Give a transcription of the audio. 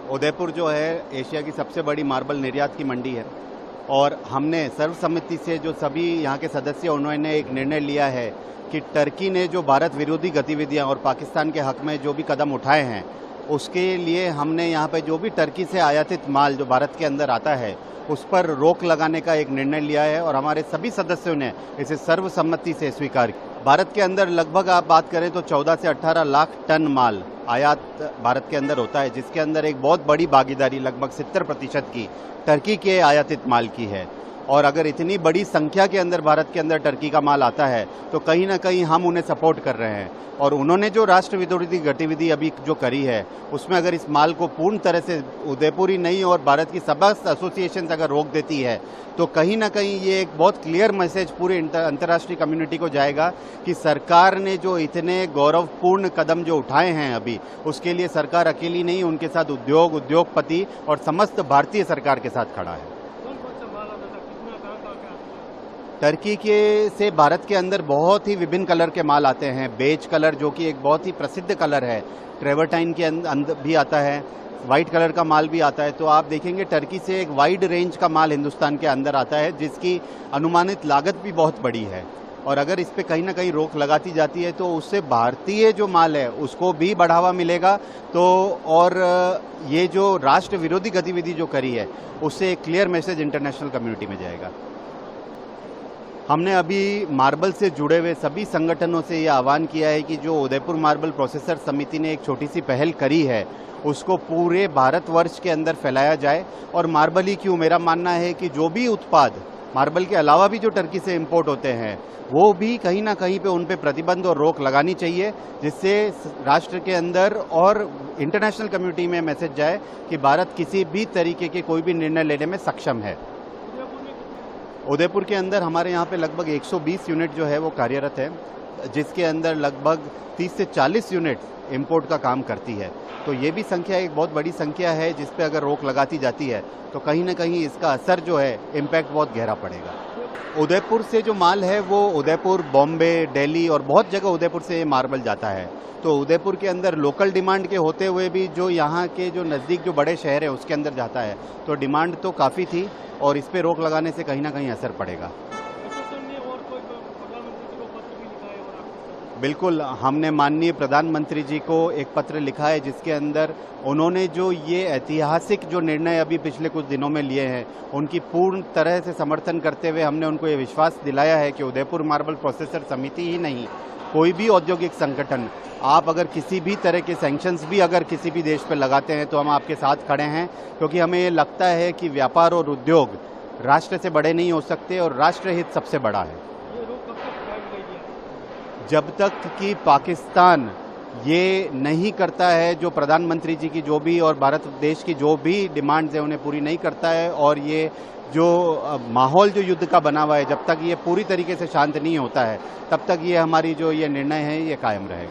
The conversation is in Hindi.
उदयपुर जो है एशिया की सबसे बड़ी मार्बल निर्यात की मंडी है और हमने सर्वसम्मति से जो सभी यहाँ के सदस्य उन्होंने एक निर्णय लिया है कि टर्की ने जो भारत विरोधी गतिविधियाँ और पाकिस्तान के हक में जो भी कदम उठाए हैं उसके लिए हमने यहाँ पे जो भी टर्की से आयातित माल जो भारत के अंदर आता है उस पर रोक लगाने का एक निर्णय लिया है और हमारे सभी सदस्यों ने इसे सर्वसम्मति से स्वीकार किया। भारत के अंदर लगभग आप बात करें तो 14 से 18 लाख टन माल आयात भारत के अंदर होता है, जिसके अंदर एक बहुत बड़ी भागीदारी लगभग 70% की टर्की के आयातित माल की है। और अगर इतनी बड़ी संख्या के अंदर भारत के अंदर टर्की का माल आता है तो कहीं ना कहीं हम उन्हें सपोर्ट कर रहे हैं और उन्होंने जो राष्ट्र विरोधी गतिविधि अभी जो करी है उसमें अगर इस माल को पूर्ण तरह से उदयपुर ही नहीं और भारत की समस्त एसोसिएशन अगर रोक देती है तो कहीं ना कहीं ये एक बहुत क्लियर मैसेज पूरे अंतर्राष्ट्रीय कम्युनिटी को जाएगा कि सरकार ने जो इतने गौरवपूर्ण कदम जो उठाए हैं अभी उसके लिए सरकार अकेली नहीं, उनके साथ उद्योगपति और समस्त भारतीय सरकार के साथ खड़ा है। टर्की के से भारत के अंदर बहुत ही विभिन्न कलर के माल आते हैं। बेज कलर जो कि एक बहुत ही प्रसिद्ध कलर है, ट्रेवर्टाइन के अंदर भी आता है, वाइट कलर का माल भी आता है। तो आप देखेंगे टर्की से एक वाइड रेंज का माल हिंदुस्तान के अंदर आता है जिसकी अनुमानित लागत भी बहुत बड़ी है और अगर इस पे कहीं ना कहीं रोक लगाती जाती है तो उससे भारतीय जो माल है उसको भी बढ़ावा मिलेगा। तो और ये जो राष्ट्र विरोधी गतिविधि जो करी है उससे एक क्लियर मैसेज इंटरनेशनल कम्युनिटी में जाएगा। हमने अभी मार्बल से जुड़े हुए सभी संगठनों से ये आह्वान किया है कि जो उदयपुर मार्बल प्रोसेसर समिति ने एक छोटी सी पहल करी है उसको पूरे भारतवर्ष के अंदर फैलाया जाए। और मार्बल ही क्यों, मेरा मानना है कि जो भी उत्पाद मार्बल के अलावा भी जो टर्की से इंपोर्ट होते हैं वो भी कहीं ना कहीं पे उन पे प्रतिबंध और रोक लगानी चाहिए, जिससे राष्ट्र के अंदर और इंटरनेशनल कम्युनिटी में मैसेज जाए कि भारत किसी भी तरीके के कोई भी निर्णय लेने में सक्षम है। उदयपुर के अंदर हमारे यहाँ पे लगभग 120 यूनिट जो है वो कार्यरत है, जिसके अंदर लगभग 30 से 40 यूनिट इंपोर्ट का काम करती है। तो ये भी संख्या एक बहुत बड़ी संख्या है जिस पे अगर रोक लगाती जाती है तो कहीं ना कहीं इसका असर जो है इम्पैक्ट बहुत गहरा पड़ेगा। उदयपुर से जो माल है वो उदयपुर, बॉम्बे, दिल्ली और बहुत जगह उदयपुर से मार्बल जाता है। तो उदयपुर के अंदर लोकल डिमांड के होते हुए भी जो यहाँ के जो नज़दीक जो बड़े शहर है उसके अंदर जाता है, तो डिमांड तो काफ़ी थी और इस पे रोक लगाने से कहीं ना कहीं असर पड़ेगा। बिल्कुल, हमने माननीय प्रधानमंत्री जी को एक पत्र लिखा है जिसके अंदर उन्होंने जो ये ऐतिहासिक जो निर्णय अभी पिछले कुछ दिनों में लिए हैं उनकी पूर्ण तरह से समर्थन करते हुए हमने उनको ये विश्वास दिलाया है कि उदयपुर मार्बल प्रोसेसर समिति ही नहीं, कोई भी औद्योगिक संगठन, आप अगर किसी भी तरह के सैंक्शंस भी अगर किसी भी देश पर लगाते हैं तो हम आपके साथ खड़े हैं, क्योंकि हमें ये लगता है कि व्यापार और उद्योग राष्ट्र से बड़े नहीं हो सकते और राष्ट्र हित सबसे बड़ा है। जब तक कि पाकिस्तान ये नहीं करता है जो प्रधानमंत्री जी की जो भी और भारत देश की जो भी डिमांड्स है उन्हें पूरी नहीं करता है और ये जो माहौल जो युद्ध का बना हुआ है जब तक ये पूरी तरीके से शांत नहीं होता है तब तक ये हमारी जो ये निर्णय है ये कायम रहेगा।